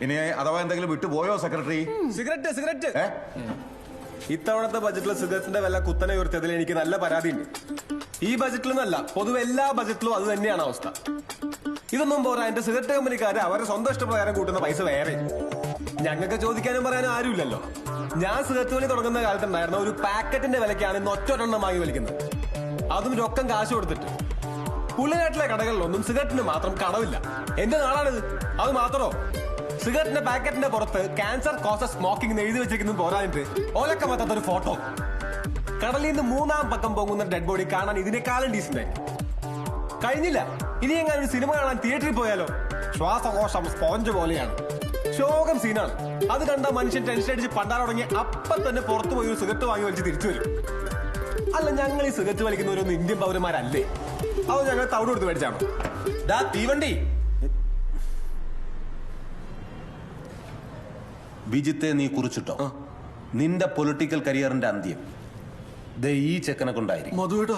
ഇനി അഥവാ എന്തെങ്കിലും വിട്ടുപോയോ സെക്രട്ടറി? സിഗരറ്റ് ഇത്തവണത്തെ ബജറ്റിൽ സിഗരറ്റിന്റെ വില കുത്തനെ ഉയർത്തിയതിൽ എനിക്ക് നല്ല പരാതിയുണ്ട്. ഈ ബജറ്റിൽ നിന്നല്ല, പൊതുവെ എല്ലാ ബജറ്റിലും അത് തന്നെയാണ് അവസ്ഥ. ഇതൊന്നും പോരാ, എന്റെ സിഗരറ്റ് കമ്പനിക്കാര് അവരെ സ്വന്തം ഇഷ്ടപ്രകാരം കൂട്ടുന്ന പൈസ വേറെ. ഞങ്ങൾക്ക് ചോദിക്കാനും പറയാനും ആരുമില്ലല്ലോ. ഞാൻ സിഗരറ്റ് വലി തുടങ്ങുന്ന കാലത്തുണ്ടായിരുന്ന ഒരു പാക്കറ്റിന്റെ വിലക്കാണ് ഇന്ന് ഒറ്റൊരെണ്ണം വാങ്ങി വലിക്കുന്നത്, അതും രൊക്കം കാശ് കൊടുത്തിട്ട്. പുള്ളിനാട്ടിലെ കടകളിലൊന്നും സിഗരറ്റിന് മാത്രം കടവില്ല. എന്റെ നാടാണിത്. അത് മാത്രോ, സിഗരറ്റിന്റെ പാക്കറ്റിന്റെ പുറത്ത് ക്യാൻസർ കോസസ് സ്മോക്കിംഗ് എഴുതി വെച്ചിരിക്കുന്നു പോരാഞ്ഞിട്ട് ഓലക്ക മൊത്തത്തൊരു ഫോട്ടോ. കടലിൽ നിന്ന് 3-ാം പക്കം പൊങ്ങുന്ന ഡെഡ് ബോഡി കാണാൻ ഇതിനേക്കാളും ഡീസന്റ് കഴിഞ്ഞില്ല. ഇനി എങ്ങനെ ഒരു സിനിമ കാണാൻ തിയേറ്ററിൽ പോയാലോ? ശ്വാസകോശം സ്പോഞ്ച് പോലെയാണ്, ശോകം സീനാണ്. അത് കണ്ട മനുഷ്യൻ ടെൻഷൻ അടിച്ച് പണ്ടാൻ തുടങ്ങി അപ്പം തന്നെ പുറത്തു പോയി ഒരു സിഗരറ്റ് വാങ്ങി വലിച്ച് തിരിച്ചു വരും. അല്ല, ഞങ്ങൾ ഈ സിഗരറ്റ് വലിക്കുന്നവരൊന്നും ഇന്ത്യൻ പൗരന്മാരല്ലേ? അത് ഞങ്ങൾ തവിട് കൊടുത്ത് മേടിച്ചാണോ? തീവണ്ടി വിജിത്തെ നീ കുറിച്ചിട്ടോ? നിന്റെ പൊളിറ്റിക്കൽ കരിയറിന്റെ അന്ത്യം ഈ ചെക്കനെ കൊണ്ടായിരിക്കും. മധുവേട്ടോ